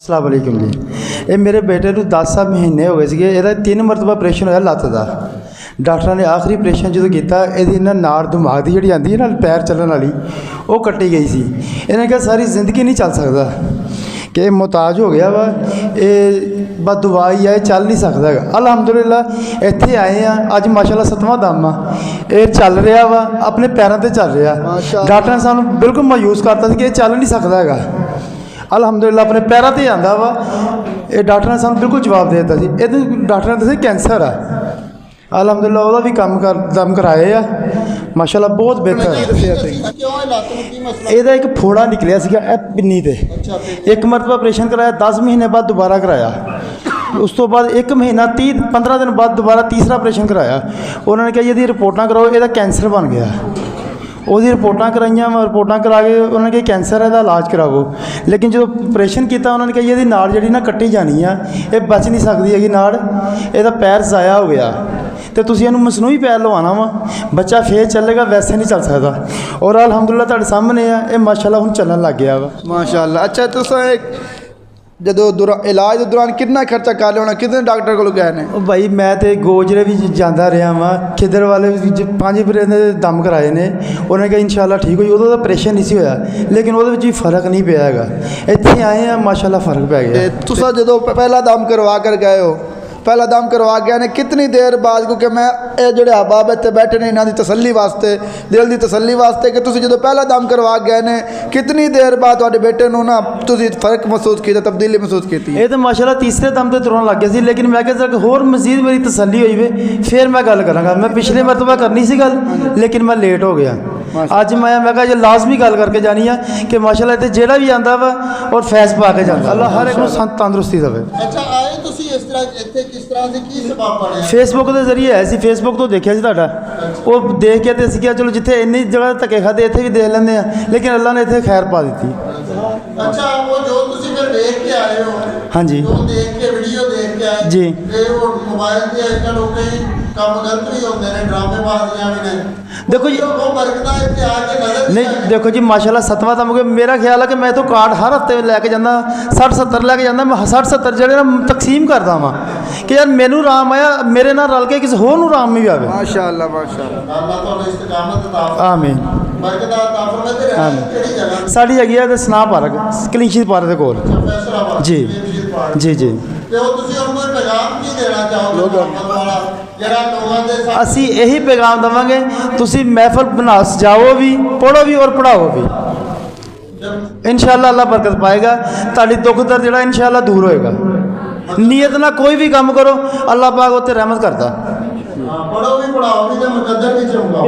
अस्सलाम वालेकुम जी। ये मेरे बेटे को 10 महीने हो गए थे। ਇਹਦਾ 3 ਮਰਤਬਾ ਆਪਰੇਸ਼ਨ ਹੋਇਆ ਲੱਤ ਦਾ। ਡਾਕਟਰਾਂ ਨੇ ਆਖਰੀ ਆਪਰੇਸ਼ਨ ਜਦੋਂ ਕੀਤਾ ਇਹਦੀ ਨਾ ਨਾੜ ਦਿਮਾਗ ਦੀ ਜਿਹੜੀ ਆਂਦੀ ਹੈ ਨਾਲ ਪੈਰ ਚੱਲਣ ਵਾਲੀ ਉਹ ਕੱਟੀ ਗਈ ਸੀ। ਇਹਨਾਂ ਕਿਹਾ ਸਾਰੀ ਜ਼ਿੰਦਗੀ ਨਹੀਂ ਚੱਲ ਸਕਦਾ कि मुहताज हो गया वा, ये बस दवाई है चल नहीं सकता है। अलहमदुलिल्ला इत्थे आए हैं अज माशाल्लाह 7वां दम आ ये चल रहा वा, अपने पैरों पर चल रहा। डॉक्टर ने सानू बिल्कुल मायूस करता कि ये चल नहीं सकता है। अलहमदुलिल्ला अपने पैरों पर आंदा वा। ये डॉक्टर ने सानू बिल्कुल जवाब दे दिता सी। ये डॉक्टर ने दस्सिया कैंसर है। अलहमदुलिल्ला वह भी दम कराए आ माशाल्लाह बहुत बेहतर। ਇਹਦਾ एक फोड़ा निकलिया ਸੀਗਾ पिन्नी ते। एक मरतबा ऑपरेशन कराया, 10 महीने बाद दोबारा कराया। उस तो बाद 1 महीना 15 दिन बाद दोबारा तीसरा ऑपरेशन कराया। उन्होंने कहा यदि रिपोर्टां कराओ ਇਹਦਾ कैंसर बन गया। ਉਹਦੀ ਰਿਪੋਰਟਾਂ ਕਰਾਈਆਂ, ਰਿਪੋਰਟਾਂ ਕਰਾ ਕੇ ਉਹਨਾਂ ਨੇ ਕਿਹਾ ਕੈਂਸਰ ਇਹਦਾ ਇਲਾਜ ਕਰਾਵੋ। ਲੇਕਿਨ ਜਦੋਂ ਆਪਰੇਸ਼ਨ ਕੀਤਾ ਉਹਨਾਂ ਨੇ ਕਿਹਾ ਇਹਦੀ ਨਾੜ ਜਿਹੜੀ ਨਾ ਕੱਟੀ ਜਾਣੀ ਆ, ਇਹ ਬਚ ਨਹੀਂ ਸਕਦੀ ਹੈਗੀ ਨਾੜ, ਇਹਦਾ ਪੈਰ ਜ਼ਾਇਆ ਹੋ ਗਿਆ ਤੇ ਤੁਸੀਂ ਇਹਨੂੰ ਮਸਨੂਈ ਪੈਰ ਲਵਾਉਣਾ ਵਾ, ਬੱਚਾ ਫੇਰ ਚੱਲੇਗਾ, ਵੈਸੇ ਨਹੀਂ ਚੱਲ ਸਕਦਾ। ਔਰ ਅਲਹਮਦੁਲਿਲਾ ਤੁਹਾਡੇ ਸਾਹਮਣੇ ਆ ਇਹ ਮਾਸ਼ਾਅੱਲਾ ਹੁਣ ਚੱਲਣ ਲੱਗ ਗਿਆ ਵਾ माशाअल्लाह। अच्छा तुसें ਜਦੋਂ ਇਲਾਜ ਦੇ ਦੌਰਾਨ ਕਿੰਨਾ ਖਰਚਾ ਕਰ ਲਿਆ ਹੋਣਾ, ਕਿੰਨੇ ਡਾਕਟਰ ਕੋਲ ਗਏ ਨੇ? ਉਹ ਭਾਈ ਮੈਂ ਤੇ ਗੋਜਰੇ ਵੀ ਜਾਂਦਾ ਰਿਹਾ ਵਾਂ, ਖਿੱਦਰ ਵਾਲੇ ਵੀ 5 ਫੇਰੇ ਦੇ ਦਮ ਕਰਾਏ ਨੇ। ਉਹਨਾਂ ਨੇ ਕਿਹਾ ਇਨਸ਼ਾਅੱਲਾ ਠੀਕ ਹੋਈ। ਉਦੋਂ ਤਾਂ ਆਪਰੇਸ਼ਨ ਨਹੀਂ ਸੀ ਹੋਇਆ ਲੇਕਿਨ ਉਹਦੇ ਵਿੱਚ ਵੀ ਫਰਕ ਨਹੀਂ ਪਿਆ ਹੈਗਾ। ਇੱਥੇ ਆਏ ਆ ਮਾਸ਼ਾਅੱਲਾ ਫਰਕ ਪੈ ਗਿਆ। ਤੁਸੀਂ ਜਦੋਂ ਪਹਿਲਾ ਦਮ ਕਰਵਾ ਕਰ ਗਏ ਹੋ, पहला दम करवा गया ने कितनी देर बाद, क्योंकि मैं ये जोड़े अहबाब इतने बैठे ने इन्हों की तसली वास्ते, दिल की तसली वास्ते कि तुसी जो पहला दम करवा गए ने कितनी देर बाद तुहाडे बेटे नूं ना तुसी फर्क महसूस किया, तब्दीली महसूस की? ये तो माशाल्लाह तीसरे दम तो तुरन लग गया सी, लेकिन मैं क्या होर मजीद मेरी तसली हुई वे फिर मैं गल करांगा। मैं पिछले मरतबा करनी सी गल लेकिन मैं लेट हो गया। अज मैं कहा जो लाजमी गल करके जानी है कि माशाल्लाह इत्थे जेड़ा भी आंदा वा और फैज़ पा के जांदा। अल्लाह हर एक नूं तंदुरुस्ती देवे। अच्छा आए तुसी इस तरह इत्थे किस तरह से की सबब पड़े? फेसबुक के जरिए है सी, फेसबुक तो देखा सी तुहाडा, वो देख के तो असीं किहा चलो जिथे इन्नी जगह धक्के खादे इत्थे भी देख लैंदे आ, लेकिन अल्लाह ने इत्थे खैर पा दी। अच्छा वो जो तुसी फिर देख के आए हो, हाँ जी, जो देख के वीडियो देख के आए जी, ये वो मोबाइल ते अजकल हो गई काम गलत भी होंदे ने, ड्रामेबाजियां भी ने। देखो जी वो बरकतां इत्थे आके नजर नहीं, देखो जी माशाल्लाह 7वां दम हो गया। मेरा ख्याल है कि मैं तो कार्ड हर हफ्ते लैके जाना 60-70 लैके जाना। मैं 60-70 ਜਿਹੜੇ ਨਾ तकसीम करता वा कि यार मैनू राम आया, मेरे नाल रल के किसी होर नूं राम भी आवे। माशाअल्लाह माशाअल्लाह। अल्लाह ताला इस्तिकामत अता फरमाए। आमीन बरकत अता फरमाए। ते किहड़ी जगह? साडी हैगी है सना पार्क, कलींशी पार्क दे कोल। जी जी जी। ਤੇ ਉਹ ਤੁਸੀਂ ਉਹਨਾਂ ਨੂੰ ਪੈਗਾਮ ਕੀ ਦੇਣਾ ਚਾਹੋਗੇ ਮੁਹੱਬਤ ਵਾਲਾ ਜਿਹੜਾ ਲੋਕਾਂ ਦੇ ਸਾਥ? ਅਸੀਂ ਇਹੀ ਪੈਗਾਮ ਦੇਵਾਂਗੇ ਤੁਸੀਂ महफिल बना सजाओ भी, पढ़ो भी और पढ़ाओ भी। इंशाअल्लाह अल्लाह बरकत पाएगा, ਤੁਹਾਡੀ दुख दर्द ਜਿਹੜਾ इंशाअल्लाह दूर होएगा। नीयत ना कोई भी काम करो अल्लाह पाक उत्ते रहमत करता। पढ़ो भी पढ़ाओ भी तो मुकद्दर भी चंगा।